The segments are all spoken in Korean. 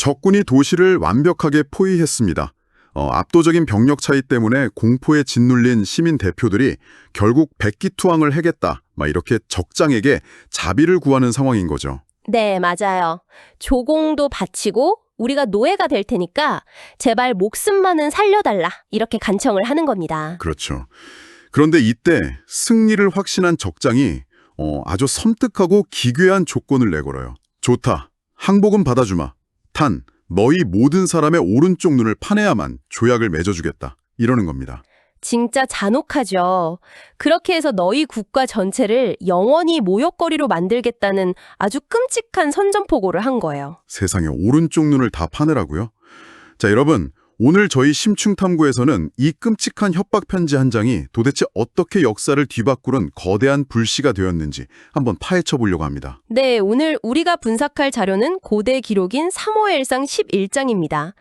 적군이 도시를 완벽하게 포위했습니다. 압도적인 병력 차이 때문에 공포에 짓눌린 시민 대표들이 결국 백기투항을 해겠다, 이렇게 적장에게 자비를 구하는 상황인 거죠. 네, 맞아요. 조공도 바치고 우리가 노예가 될 테니까 제발 목숨만은 살려달라 이렇게 간청을 하는 겁니다. 그렇죠. 그런데 이때 승리를 확신한 적장이 아주 섬뜩하고 기괴한 조건을 내걸어요. 좋다. 항복은 받아주마. 단, 너희 모든 사람의 오른쪽 눈을 파내야만 조약을 맺어주겠다. 이러는 겁니다. 진짜 잔혹하죠. 그렇게 해서 너희 국가 전체를 영원히 모욕거리로 만들겠다는 아주 끔찍한 선전포고를 한 거예요. 세상에 오른쪽 눈을 다 파내라고요? 자, 여러분. 오늘 저희 심층탐구에서는 이 끔찍한 협박 편지 한 장이 도대체 어떻게 역사를 뒤바꾸는 거대한 불씨가 되었는지 한번 파헤쳐 보려고 합니다. 네, 오늘 우리가 분석할 자료는 고대 기록인 사무엘상 11장입니다.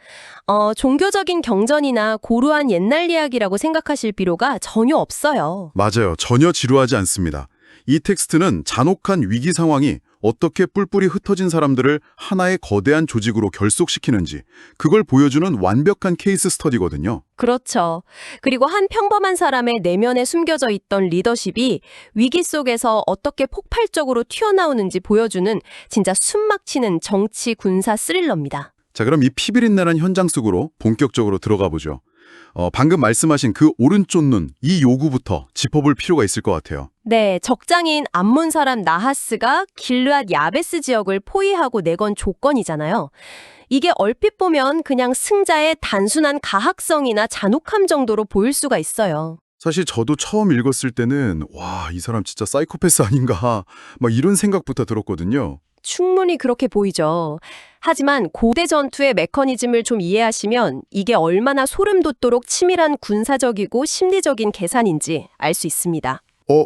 종교적인 경전이나 고루한 옛날 이야기라고 생각하실 필요가 전혀 없어요. 맞아요. 전혀 지루하지 않습니다. 이 텍스트는 잔혹한 위기 상황이 어떻게 뿔뿔이 흩어진 사람들을 하나의 거대한 조직으로 결속시키는지 그걸 보여주는 완벽한 케이스 스터디거든요. 그렇죠. 그리고 한 평범한 사람의 내면에 숨겨져 있던 리더십이 위기 속에서 어떻게 폭발적으로 튀어나오는지 보여주는 진짜 숨막히는 정치 군사 스릴러입니다. 자, 그럼 이 피비린내는 현장 속으로 본격적으로 들어가 보죠. 방금 말씀하신 그 오른쪽 눈, 이 요구부터 짚어볼 필요가 있을 것 같아요. 네, 적장인 암몬 사람 나하스가 길르앗 야베스 지역을 포위하고 내건 조건이잖아요. 이게 얼핏 보면 그냥 승자의 단순한 가학성이나 잔혹함 정도로 보일 수가 있어요. 사실 저도 처음 읽었을 때는 와, 이 사람 진짜 사이코패스 아닌가 이런 생각부터 들었거든요. 충분히 그렇게 보이죠. 하지만 고대 전투의 메커니즘을 좀 이해하시면 이게 얼마나 소름 돋도록 치밀한 군사적이고 심리적인 계산인지 알 수 있습니다.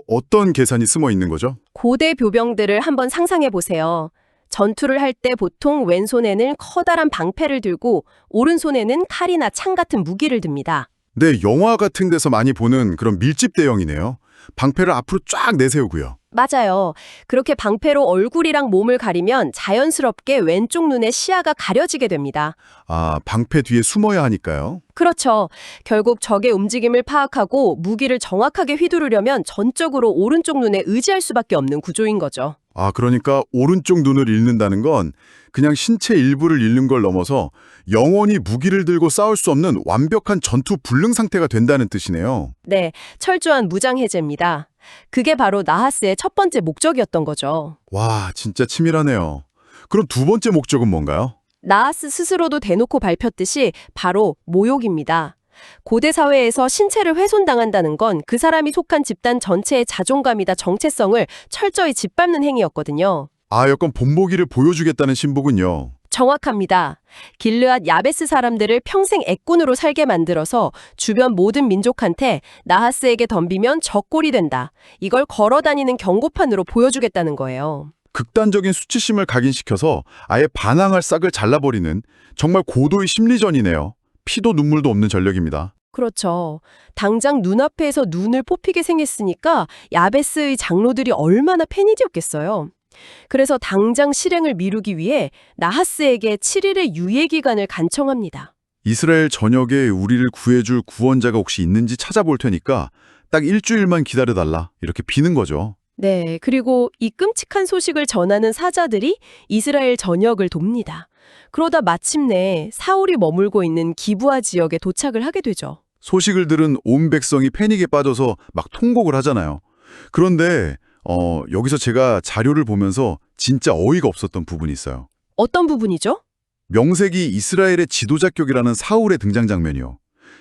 어떤 계산이 숨어 있는 거죠? 고대 묘병들을 한번 상상해 보세요. 전투를 할 때 보통 왼손에는 커다란 방패를 들고 오른손에는 칼이나 창 같은 무기를 듭니다. 네, 영화 같은 데서 많이 보는 그런 밀집 대형이네요. 방패를 앞으로 쫙 내세우고요. 맞아요. 그렇게 방패로 얼굴이랑 몸을 가리면 자연스럽게 왼쪽 눈의 시야가 가려지게 됩니다. 아, 방패 뒤에 숨어야 하니까요. 그렇죠. 결국 적의 움직임을 파악하고 무기를 정확하게 휘두르려면 전적으로 오른쪽 눈에 의지할 수밖에 없는 구조인 거죠. 아, 그러니까 오른쪽 눈을 잃는다는 건 그냥 신체 일부를 잃는 걸 넘어서 영원히 무기를 들고 싸울 수 없는 완벽한 전투 불능 상태가 된다는 뜻이네요. 네, 철저한 무장해제입니다. 그게 바로 나하스의 첫 번째 목적이었던 거죠. 와, 진짜 치밀하네요. 그럼 두 번째 목적은 뭔가요? 나하스 스스로도 대놓고 밝혔듯이 바로 모욕입니다. 고대 사회에서 신체를 훼손당한다는 건 그 사람이 속한 집단 전체의 자존감이나 정체성을 철저히 짓밟는 행위였거든요. 아, 약간 본보기를 보여주겠다는 신부군요. 정확합니다. 길르앗 야베스 사람들을 평생 애꾼으로 살게 만들어서 주변 모든 민족한테 나하스에게 덤비면 적골이 된다. 이걸 걸어다니는 경고판으로 보여주겠다는 거예요. 극단적인 수치심을 각인시켜서 아예 반항할 싹을 잘라버리는 정말 고도의 심리전이네요. 피도 눈물도 없는 전력입니다. 그렇죠. 당장 눈앞에서 눈을 뽑히게 생겼으니까 야베스의 장로들이 얼마나 패닉이었겠어요. 그래서 당장 실행을 미루기 위해 나하스에게 7일의 유예 기간을 간청합니다. 이스라엘 전역에 우리를 구해줄 구원자가 혹시 있는지 찾아볼 테니까 딱 일주일만 기다려달라 이렇게 비는 거죠. 네, 그리고 이 끔찍한 소식을 전하는 사자들이 이스라엘 전역을 돕니다. 그러다 마침내 사울이 머물고 있는 기브아 지역에 도착을 하게 되죠. 소식을 들은 온 백성이 패닉에 빠져서 막 통곡을 하잖아요. 그런데 여기서 제가 자료를 보면서 진짜 어이가 없었던 부분이 있어요. 어떤 부분이죠? 명색이 이스라엘의 지도자격이라는 사울의 등장 장면이요.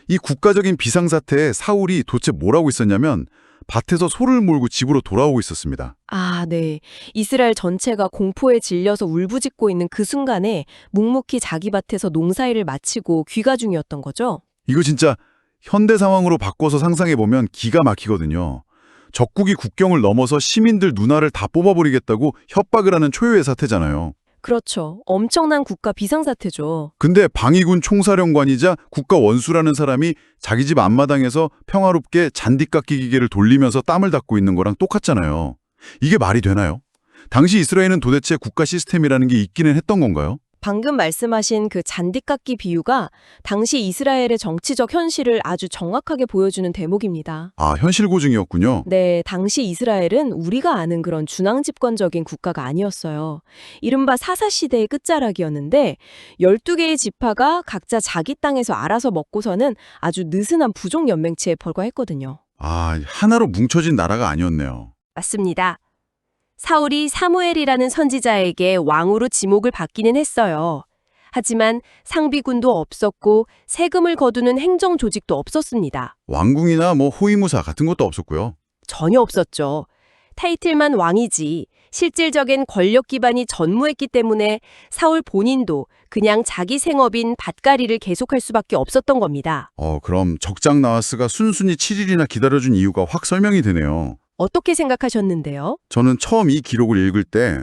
이 국가적인 비상사태에 사울이 도대체 뭘 하고 있었냐면 밭에서 소를 몰고 집으로 돌아오고 있었습니다. 아, 네. 이스라엘 전체가 공포에 질려서 울부짖고 있는 그 순간에 묵묵히 자기 밭에서 농사일을 마치고 귀가 중이었던 거죠? 이거 진짜 현대 상황으로 바꿔서 상상해보면 기가 막히거든요. 적국이 국경을 넘어서 시민들 눈알을 다 뽑아버리겠다고 협박을 하는 초유의 사태잖아요. 그렇죠. 엄청난 국가 비상사태죠. 근데 방위군 총사령관이자 국가 원수라는 사람이 자기 집 앞마당에서 평화롭게 잔디깎기 기계를 돌리면서 땀을 닦고 있는 거랑 똑같잖아요. 이게 말이 되나요? 당시 이스라엘은 도대체 국가 시스템이라는 게 있기는 했던 건가요? 방금 말씀하신 그 잔디깎기 비유가 당시 이스라엘의 정치적 현실을 아주 정확하게 보여주는 대목입니다. 아, 현실 고증이었군요. 네, 당시 이스라엘은 우리가 아는 그런 중앙집권적인 국가가 아니었어요. 이른바 사사시대의 끝자락이었는데 12개의 지파가 각자 자기 땅에서 알아서 먹고서는 아주 느슨한 부족 연맹체에 불과했거든요. 아, 하나로 뭉쳐진 나라가 아니었네요. 맞습니다. 사울이 사무엘이라는 선지자에게 왕으로 지목을 받기는 했어요. 하지만 상비군도 없었고 세금을 거두는 행정 조직도 없었습니다. 왕궁이나 호위무사 같은 것도 없었고요. 전혀 없었죠. 타이틀만 왕이지 실질적인 권력 기반이 전무했기 때문에 사울 본인도 그냥 자기 생업인 밭갈이를 계속할 수밖에 없었던 겁니다. 그럼 적장 나하스가 순순히 7일이나 기다려준 이유가 확 설명이 되네요. 어떻게 생각하셨는데요? 저는 처음 이 기록을 읽을 때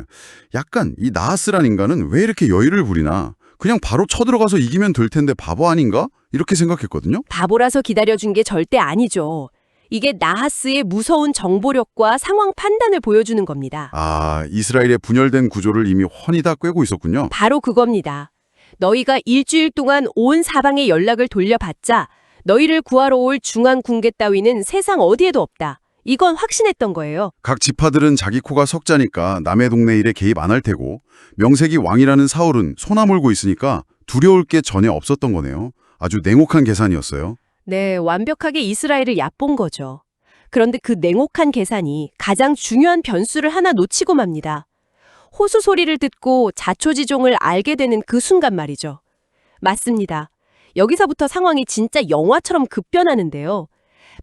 약간 이 나하스란 인간은 왜 이렇게 여유를 부리나? 그냥 바로 쳐들어가서 이기면 될 텐데 바보 아닌가? 이렇게 생각했거든요. 바보라서 기다려준 게 절대 아니죠. 이게 나하스의 무서운 정보력과 상황 판단을 보여주는 겁니다. 아, 이스라엘의 분열된 구조를 이미 훤히 다 꿰고 있었군요. 바로 그겁니다. 너희가 일주일 동안 온 사방에 연락을 돌려봤자 너희를 구하러 올 중앙 궁계 따위는 세상 어디에도 없다. 이건 확신했던 거예요. 각 지파들은 자기 코가 석자니까 남의 동네 일에 개입 안 할 테고 명색이 왕이라는 사울은 소나 몰고 있으니까 두려울 게 전혀 없었던 거네요. 아주 냉혹한 계산이었어요. 네, 완벽하게 이스라엘을 얕본 거죠. 그런데 그 냉혹한 계산이 가장 중요한 변수를 하나 놓치고 맙니다. 호수 소리를 듣고 자초지종을 알게 되는 그 순간 말이죠. 맞습니다. 여기서부터 상황이 진짜 영화처럼 급변하는데요.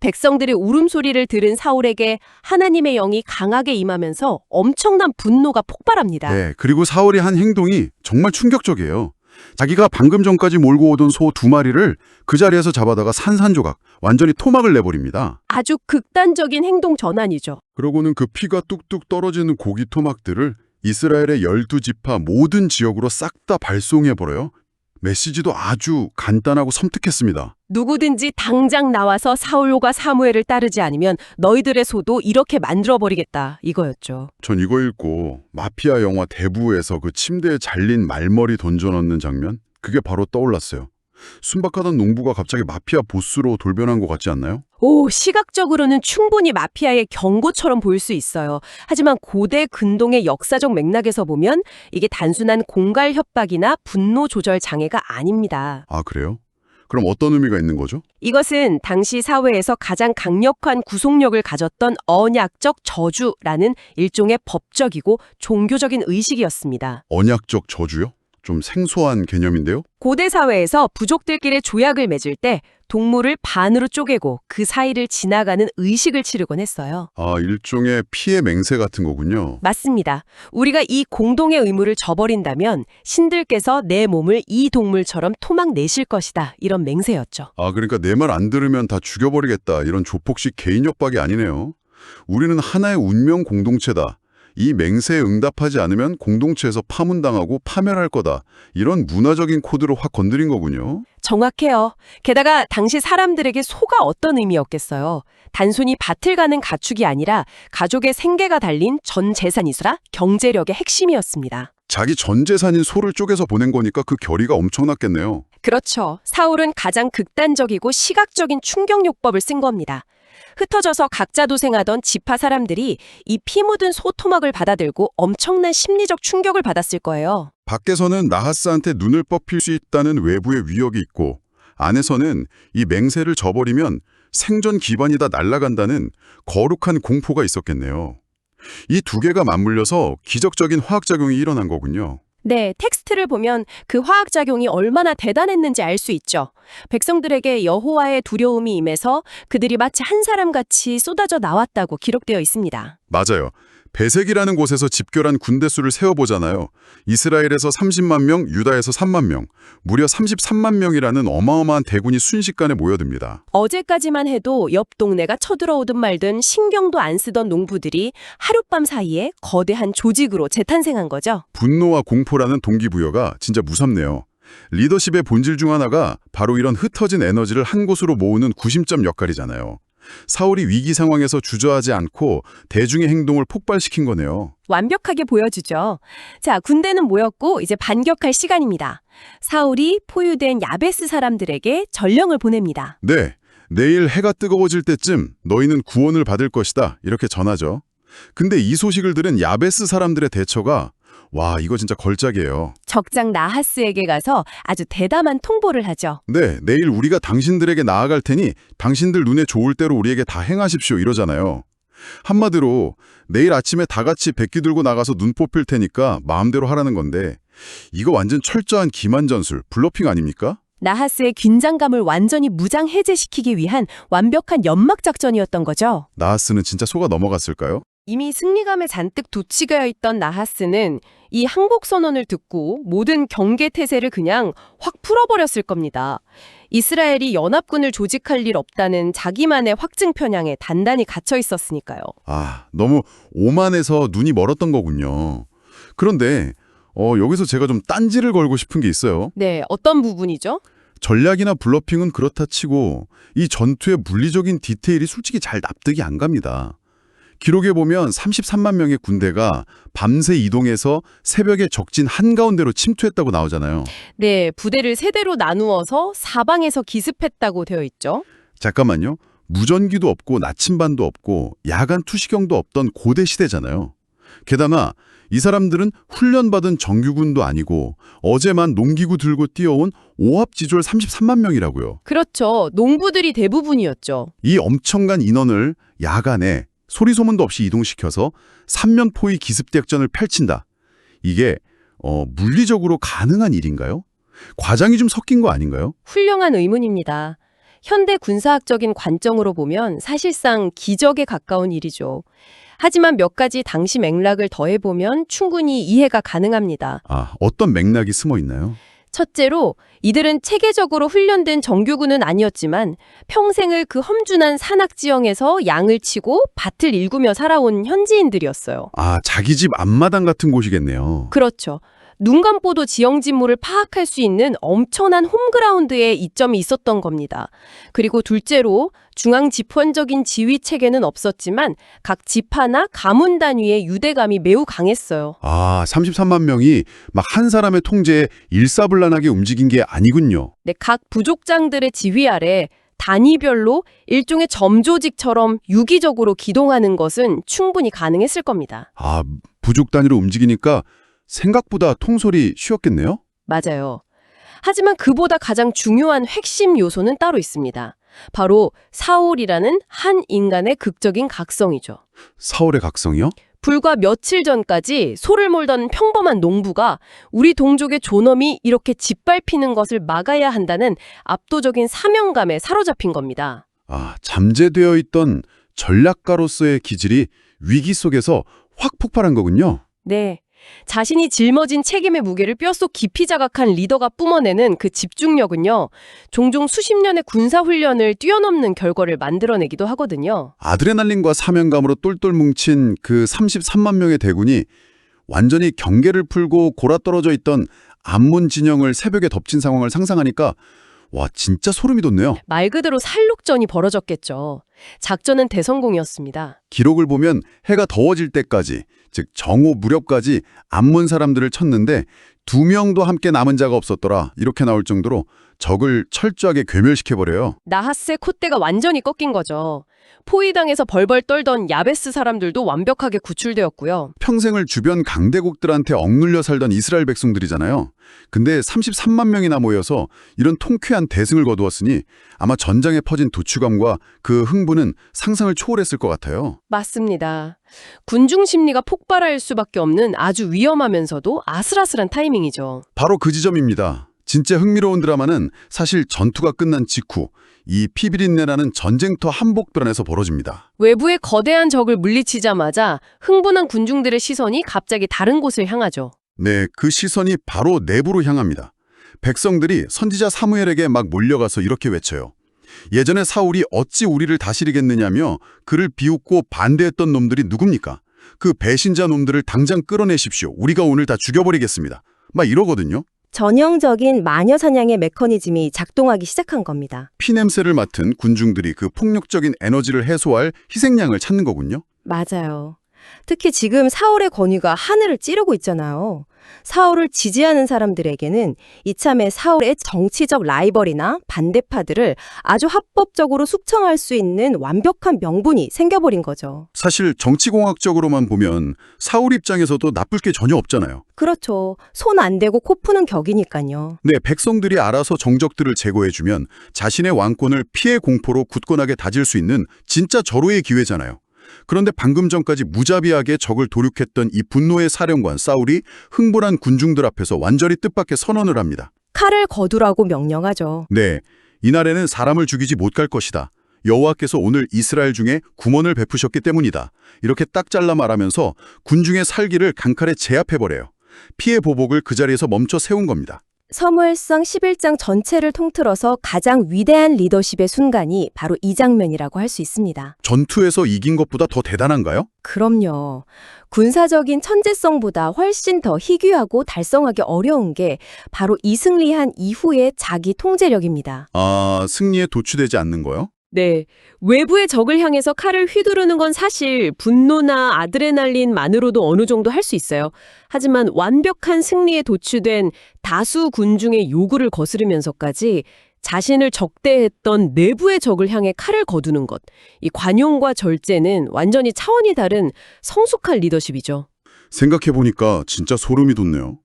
백성들의 울음소리를 들은 사울에게 하나님의 영이 강하게 임하면서 엄청난 분노가 폭발합니다. 네, 그리고 사울이 한 행동이 정말 충격적이에요. 자기가 방금 전까지 몰고 오던 소 2마리를 그 자리에서 잡아다가 산산조각, 완전히 토막을 내버립니다. 아주 극단적인 행동 전환이죠. 그러고는 그 피가 뚝뚝 떨어지는 고기 토막들을 이스라엘의 12지파 모든 지역으로 싹 다 발송해버려요. 메시지도 아주 간단하고 섬뜩했습니다. 누구든지 당장 나와서 사울과 사무엘을 따르지 않으면 너희들의 소도 이렇게 만들어버리겠다 이거였죠. 전 이거 읽고 마피아 영화 대부에서 그 침대에 잘린 말머리 던져넣는 장면? 그게 바로 떠올랐어요. 순박하던 농부가 갑자기 마피아 보스로 돌변한 것 같지 않나요? 오, 시각적으로는 충분히 마피아의 경고처럼 보일 수 있어요. 하지만 고대 근동의 역사적 맥락에서 보면 이게 단순한 공갈 협박이나 분노 조절 장애가 아닙니다. 아, 그래요? 그럼 어떤 의미가 있는 거죠? 이것은 당시 사회에서 가장 강력한 구속력을 가졌던 언약적 저주라는 일종의 법적이고 종교적인 의식이었습니다. 언약적 저주요? 좀 생소한 개념인데요? 고대 사회에서 부족들끼리 조약을 맺을 때 동물을 반으로 쪼개고 그 사이를 지나가는 의식을 치르곤 했어요. 아, 일종의 피해 맹세 같은 거군요. 맞습니다. 우리가 이 공동의 의무를 저버린다면 신들께서 내 몸을 이 동물처럼 토막 내실 것이다. 이런 맹세였죠. 아, 그러니까 내 말 안 들으면 다 죽여버리겠다. 이런 조폭식 개인 협박이 아니네요. 우리는 하나의 운명 공동체다. 이 맹세에 응답하지 않으면 공동체에서 파문당하고 파멸할 거다. 이런 문화적인 코드로 확 건드린 거군요. 정확해요. 게다가 당시 사람들에게 소가 어떤 의미였겠어요. 단순히 밭을 가는 가축이 아니라 가족의 생계가 달린 전 재산이수라 경제력의 핵심이었습니다. 자기 전 재산인 소를 쪼개서 보낸 거니까 그 결의가 엄청났겠네요. 그렇죠. 사울은 가장 극단적이고 시각적인 충격요법을 쓴 겁니다. 흩어져서 각자 도생하던 지파 사람들이 이 피 묻은 소토막을 받아들고 엄청난 심리적 충격을 받았을 거예요. 밖에서는 나하스한테 눈을 뽑힐 수 있다는 외부의 위협이 있고 안에서는 이 맹세를 저버리면 생존 기반이 다 날아간다는 거룩한 공포가 있었겠네요. 이 두 개가 맞물려서 기적적인 화학작용이 일어난 거군요. 네, 텍스트를 보면 그 화학작용이 얼마나 대단했는지 알 수 있죠. 백성들에게 여호와의 두려움이 임해서 그들이 마치 한 사람같이 쏟아져 나왔다고 기록되어 있습니다. 맞아요. 베색이라는 곳에서 집결한 군대 수를 세어보잖아요. 이스라엘에서 30만 명, 유다에서 3만 명, 무려 33만 명이라는 어마어마한 대군이 순식간에 모여듭니다. 어제까지만 해도 옆 동네가 쳐들어오든 말든 신경도 안 쓰던 농부들이 하룻밤 사이에 거대한 조직으로 재탄생한 거죠. 분노와 공포라는 동기부여가 진짜 무섭네요. 리더십의 본질 중 하나가 바로 이런 흩어진 에너지를 한 곳으로 모으는 구심점 역할이잖아요. 사울이 위기 상황에서 주저하지 않고 대중의 행동을 폭발시킨 거네요. 완벽하게 보여주죠. 자, 군대는 모였고 이제 반격할 시간입니다. 사울이 포유된 야베스 사람들에게 전령을 보냅니다. 네, 내일 해가 뜨거워질 때쯤 너희는 구원을 받을 것이다 이렇게 전하죠. 근데 이 소식을 들은 야베스 사람들의 대처가 와, 이거 진짜 걸작이에요. 적장 나하스에게 가서 아주 대담한 통보를 하죠. 네, 내일 우리가 당신들에게 나아갈 테니 당신들 눈에 좋을 대로 우리에게 다 행하십시오 이러잖아요. 한마디로 내일 아침에 다 같이 백기 들고 나가서 눈 뽑힐 테니까 마음대로 하라는 건데 이거 완전 철저한 기만전술, 블러핑 아닙니까? 나하스의 긴장감을 완전히 무장 해제시키기 위한 완벽한 연막 작전이었던 거죠. 나하스는 진짜 속아 넘어갔을까요? 이미 승리감에 잔뜩 도취되어 있던 나하스는 이 항복 선언을 듣고 모든 경계 태세를 그냥 확 풀어버렸을 겁니다. 이스라엘이 연합군을 조직할 일 없다는 자기만의 확증 편향에 단단히 갇혀 있었으니까요. 아, 너무 오만해서 눈이 멀었던 거군요. 그런데 여기서 제가 좀 딴지를 걸고 싶은 게 있어요. 네, 어떤 부분이죠? 전략이나 블러핑은 그렇다 치고 이 전투의 물리적인 디테일이 솔직히 잘 납득이 안 갑니다. 기록에 보면 33만 명의 군대가 밤새 이동해서 새벽에 적진 한가운데로 침투했다고 나오잖아요. 네, 부대를 세 대로 나누어서 사방에서 기습했다고 되어 있죠. 잠깐만요. 무전기도 없고 나침반도 없고 야간 투시경도 없던 고대 시대잖아요. 게다가 이 사람들은 훈련받은 정규군도 아니고 어제만 농기구 들고 뛰어온 오합지졸 33만 명이라고요. 그렇죠. 농부들이 대부분이었죠. 이 엄청난 인원을 야간에 소리소문도 없이 이동시켜서 삼면포위 기습작전을 펼친다. 이게 물리적으로 가능한 일인가요? 과장이 좀 섞인 거 아닌가요? 훌륭한 의문입니다. 현대 군사학적인 관점으로 보면 사실상 기적에 가까운 일이죠. 하지만 몇 가지 당시 맥락을 더해보면 충분히 이해가 가능합니다. 아, 어떤 맥락이 숨어 있나요? 첫째로 이들은 체계적으로 훈련된 정규군은 아니었지만 평생을 그 험준한 산악지형에서 양을 치고 밭을 일구며 살아온 현지인들이었어요. 아, 자기 집 앞마당 같은 곳이겠네요. 그렇죠. 눈 감고도 지형 진물을 파악할 수 있는 엄청난 홈그라운드에 이점이 있었던 겁니다. 그리고 둘째로 중앙 집권적인 지휘 체계는 없었지만 각 지파나 가문 단위의 유대감이 매우 강했어요. 아, 33만 명이 막 한 사람의 통제에 일사불란하게 움직인 게 아니군요. 네, 각 부족장들의 지휘 아래 단위별로 일종의 점조직처럼 유기적으로 기동하는 것은 충분히 가능했을 겁니다. 아, 부족 단위로 움직이니까 생각보다 통솔이 쉬웠겠네요? 맞아요. 하지만 그보다 가장 중요한 핵심 요소는 따로 있습니다. 바로 사울이라는 한 인간의 극적인 각성이죠. 사울의 각성이요? 불과 며칠 전까지 소를 몰던 평범한 농부가 우리 동족의 존엄이 이렇게 짓밟히는 것을 막아야 한다는 압도적인 사명감에 사로잡힌 겁니다. 아, 잠재되어 있던 전략가로서의 기질이 위기 속에서 확 폭발한 거군요. 네. 자신이 짊어진 책임의 무게를 뼛속 깊이 자각한 리더가 뿜어내는 그 집중력은요, 종종 수십 년의 군사훈련을 뛰어넘는 결과를 만들어내기도 하거든요. 아드레날린과 사명감으로 똘똘 뭉친 그 33만 명의 대군이 완전히 경계를 풀고 골아떨어져 있던 암문 진영을 새벽에 덮친 상황을 상상하니까 와, 진짜 소름이 돋네요. 말 그대로 살육전이 벌어졌겠죠. 작전은 대성공이었습니다. 기록을 보면 해가 더워질 때까지, 즉 정오 무렵까지 암문 사람들을 쳤는데 2명도 함께 남은 자가 없었더라. 이렇게 나올 정도로 적을 철저하게 괴멸시켜버려요. 나하스의 콧대가 완전히 꺾인 거죠. 포위당에서 벌벌 떨던 야베스 사람들도 완벽하게 구출되었고요. 평생을 주변 강대국들한테 억눌려 살던 이스라엘 백성들이잖아요. 근데 33만 명이나 모여서 이런 통쾌한 대승을 거두었으니 아마 전장에 퍼진 도취감과 그 흥분은 상상을 초월했을 것 같아요. 맞습니다. 군중 심리가 폭발할 수밖에 없는 아주 위험하면서도 아슬아슬한 타이밍이죠. 바로 그 지점입니다. 진짜 흥미로운 드라마는 사실 전투가 끝난 직후 이 피비린내라는 전쟁터 한복변에서 벌어집니다. 외부의 거대한 적을 물리치자마자 흥분한 군중들의 시선이 갑자기 다른 곳을 향하죠. 네, 그 시선이 바로 내부로 향합니다. 백성들이 선지자 사무엘에게 막 몰려가서 이렇게 외쳐요. 예전에 사울이 어찌 우리를 다스리겠느냐며 그를 비웃고 반대했던 놈들이 누굽니까? 그 배신자 놈들을 당장 끌어내십시오. 우리가 오늘 다 죽여버리겠습니다. 막 이러거든요. 전형적인 마녀 사냥의 메커니즘이 작동하기 시작한 겁니다. 피냄새를 맡은 군중들이 그 폭력적인 에너지를 해소할 희생양을 찾는 거군요. 맞아요. 특히 지금 사울의 권위가 하늘을 찌르고 있잖아요. 사울을 지지하는 사람들에게는 이참에 사울의 정치적 라이벌이나 반대파들을 아주 합법적으로 숙청할 수 있는 완벽한 명분이 생겨버린 거죠. 사실 정치공학적으로만 보면 사울 입장에서도 나쁠 게 전혀 없잖아요. 그렇죠. 손 안 대고 코 푸는 격이니까요. 네, 백성들이 알아서 정적들을 제거해주면 자신의 왕권을 피해 공포로 굳건하게 다질 수 있는 진짜 절호의 기회잖아요. 그런데 방금 전까지 무자비하게 적을 도륙했던 이 분노의 사령관 사울이 흥분한 군중들 앞에서 완전히 뜻밖의 선언을 합니다. 칼을 거두라고 명령하죠. 네, 이날에는 사람을 죽이지 못할 것이다. 여호와께서 오늘 이스라엘 중에 구원을 베푸셨기 때문이다. 이렇게 딱 잘라 말하면서 군중의 살기를 강칼에 제압해버려요. 피해 보복을 그 자리에서 멈춰 세운 겁니다. 사무엘상 11장 전체를 통틀어서 가장 위대한 리더십의 순간이 바로 이 장면이라고 할 수 있습니다. 전투에서 이긴 것보다 더 대단한가요? 그럼요. 군사적인 천재성보다 훨씬 더 희귀하고 달성하기 어려운 게 바로 이 승리한 이후의 자기 통제력입니다. 아, 승리에 도취되지 않는 거요? 네, 외부의 적을 향해서 칼을 휘두르는 건 사실 분노나 아드레날린만으로도 어느 정도 할 수 있어요. 하지만 완벽한 승리에 도취된 다수 군중의 요구를 거스르면서까지 자신을 적대했던 내부의 적을 향해 칼을 거두는 것, 이 관용과 절제는 완전히 차원이 다른 성숙한 리더십이죠. 생각해보니까 진짜 소름이 돋네요.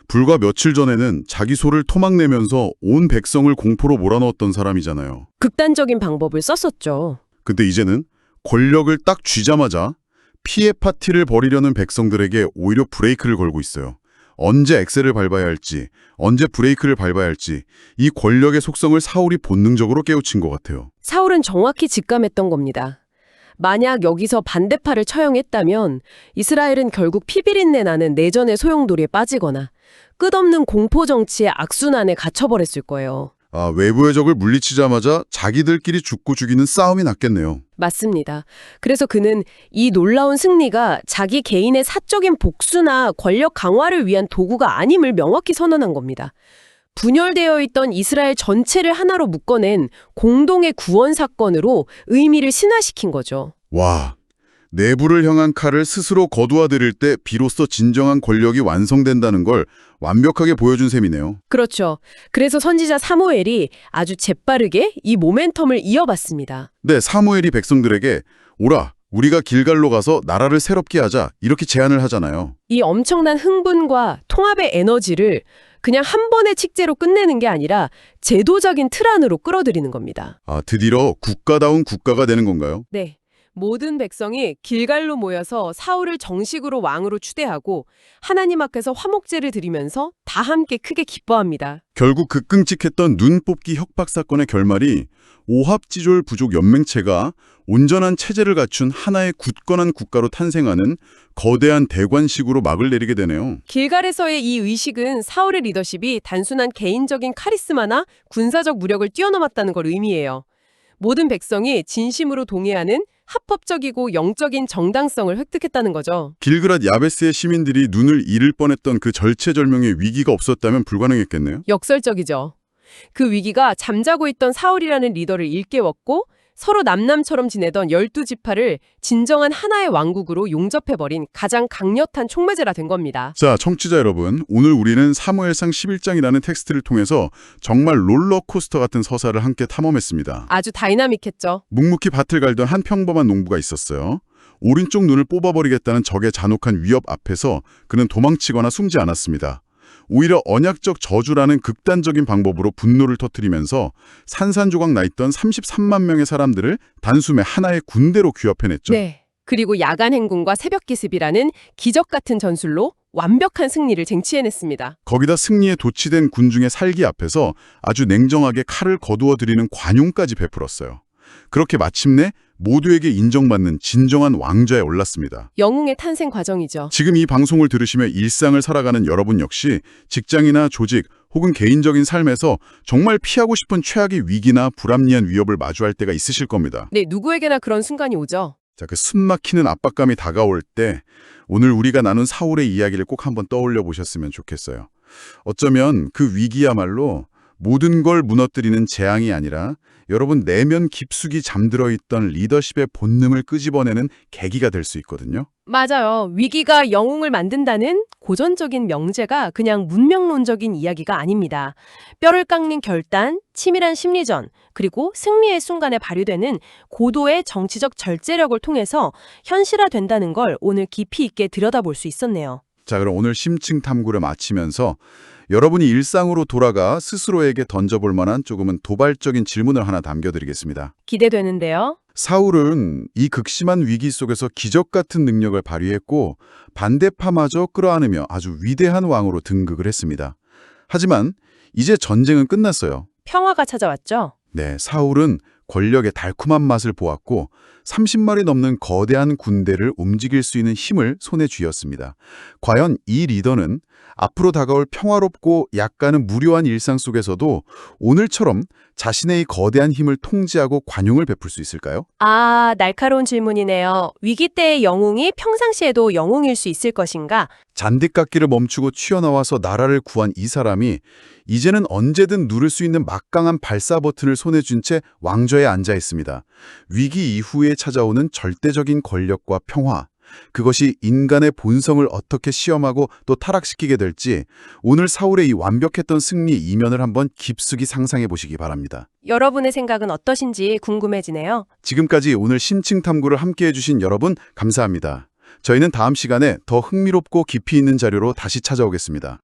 불과 며칠 전에는 자기 소를 토막내면서 온 백성을 공포로 몰아넣었던 사람이잖아요. 극단적인 방법을 썼었죠. 근데 이제는 권력을 딱 쥐자마자 피해 파티를 벌이려는 백성들에게 오히려 브레이크를 걸고 있어요. 언제 엑셀을 밟아야 할지, 언제 브레이크를 밟아야 할지 이 권력의 속성을 사울이 본능적으로 깨우친 것 같아요. 사울은 정확히 직감했던 겁니다. 만약 여기서 반대파를 처형했다면 이스라엘은 결국 피비린내 나는 내전의 소용돌이에 빠지거나 끝없는 공포 정치의 악순환에 갇혀버렸을 거예요. 아, 외부의 적을 물리치자마자 자기들끼리 죽고 죽이는 싸움이 났겠네요. 맞습니다. 그래서 그는 이 놀라운 승리가 자기 개인의 사적인 복수나 권력 강화를 위한 도구가 아님을 명확히 선언한 겁니다. 분열되어 있던 이스라엘 전체를 하나로 묶어낸 공동의 구원 사건으로 의미를 신화시킨 거죠. 와, 내부를 향한 칼을 스스로 거두어 들일 때 비로소 진정한 권력이 완성된다는 걸 완벽하게 보여준 셈이네요. 그렇죠. 그래서 선지자 사무엘이 아주 재빠르게 이 모멘텀을 이어봤습니다. 네, 사무엘이 백성들에게 오라, 우리가 길갈로 가서 나라를 새롭게 하자 이렇게 제안을 하잖아요. 이 엄청난 흥분과 통합의 에너지를 그냥 한 번의 축제로 끝내는 게 아니라 제도적인 틀 안으로 끌어들이는 겁니다. 아, 드디어 국가다운 국가가 되는 건가요? 네. 모든 백성이 길갈로 모여서 사울을 정식으로 왕으로 추대하고 하나님 앞에서 화목제를 드리면서 다 함께 크게 기뻐합니다. 결국 그 끔찍했던 눈 뽑기 협박 사건의 결말이 오합지졸 부족 연맹체가 온전한 체제를 갖춘 하나의 굳건한 국가로 탄생하는 거대한 대관식으로 막을 내리게 되네요. 길갈에서의 이 의식은 사울의 리더십이 단순한 개인적인 카리스마나 군사적 무력을 뛰어넘었다는 걸 의미해요. 모든 백성이 진심으로 동의하는 합법적이고 영적인 정당성을 획득했다는 거죠. 길그랏 야베스의 시민들이 눈을 잃을 뻔했던 그 절체절명의 위기가 없었다면 불가능했겠네요. 역설적이죠. 그 위기가 잠자고 있던 사울이라는 리더를 일깨웠고 서로 남남처럼 지내던 12지파를 진정한 하나의 왕국으로 용접해버린 가장 강력한 촉매제라 된 겁니다. 자, 청취자 여러분, 오늘 우리는 사무엘상 11장이라는 텍스트를 통해서 정말 롤러코스터 같은 서사를 함께 탐험했습니다. 아주 다이나믹했죠. 묵묵히 밭을 갈던 한 평범한 농부가 있었어요. 오른쪽 눈을 뽑아버리겠다는 적의 잔혹한 위협 앞에서 그는 도망치거나 숨지 않았습니다. 오히려 언약적 저주라는 극단적인 방법으로 분노를 터뜨리면서 산산조각 나 있던 33만 명의 사람들을 단숨에 하나의 군대로 규합해냈죠. 네. 그리고 야간 행군과 새벽 기습이라는 기적 같은 전술로 완벽한 승리를 쟁취해냈습니다. 거기다 승리에 도취된 군중의 살기 앞에서 아주 냉정하게 칼을 거두어 들이는 관용까지 베풀었어요. 그렇게 마침내 모두에게 인정받는 진정한 왕좌에 올랐습니다. 영웅의 탄생 과정이죠. 지금 이 방송을 들으시며 일상을 살아가는 여러분 역시 직장이나 조직 혹은 개인적인 삶에서 정말 피하고 싶은 최악의 위기나 불합리한 위협을 마주할 때가 있으실 겁니다. 네, 누구에게나 그런 순간이 오죠. 자, 그 숨막히는 압박감이 다가올 때 오늘 우리가 나눈 사울의 이야기를 꼭 한번 떠올려 보셨으면 좋겠어요. 어쩌면 그 위기야말로 모든 걸 무너뜨리는 재앙이 아니라 여러분 내면 깊숙이 잠들어 있던 리더십의 본능을 끄집어내는 계기가 될 수 있거든요. 맞아요. 위기가 영웅을 만든다는 고전적인 명제가 그냥 문명론적인 이야기가 아닙니다. 뼈를 깎는 결단, 치밀한 심리전, 그리고 승리의 순간에 발휘되는 고도의 정치적 절제력을 통해서 현실화된다는 걸 오늘 깊이 있게 들여다볼 수 있었네요. 자, 그럼 오늘 심층 탐구를 마치면서 여러분이 일상으로 돌아가 스스로에게 던져볼 만한 조금은 도발적인 질문을 하나 남겨드리겠습니다. 기대되는데요. 사울은 이 극심한 위기 속에서 기적 같은 능력을 발휘했고 반대파마저 끌어안으며 아주 위대한 왕으로 등극을 했습니다. 하지만 이제 전쟁은 끝났어요. 평화가 찾아왔죠. 네, 사울은 권력의 달콤한 맛을 보았고 30마리 넘는 거대한 군대를 움직일 수 있는 힘을 손에 쥐었습니다. 과연 이 리더는 앞으로 다가올 평화롭고 약간은 무료한 일상 속에서도 오늘처럼 자신의 이 거대한 힘을 통제하고 관용을 베풀 수 있을까요? 아, 날카로운 질문이네요. 위기 때의 영웅이 평상시에도 영웅일 수 있을 것인가? 잔디깎기를 멈추고 튀어나와서 나라를 구한 이 사람이 이제는 언제든 누를 수 있는 막강한 발사 버튼을 손에 쥔 채 왕좌에 앉아 있습니다. 위기 이후에 찾아오는 절대적인 권력과 평화, 그것이 인간의 본성을 어떻게 시험하고 또 타락시키게 될지 오늘 사울의 이 완벽했던 승리 이면을 한번 깊숙이 상상해 보시기 바랍니다. 여러분의 생각은 어떠신지 궁금해지네요. 지금까지 오늘 심층 탐구를 함께해 주신 여러분 감사합니다. 저희는 다음 시간에 더 흥미롭고 깊이 있는 자료로 다시 찾아오겠습니다.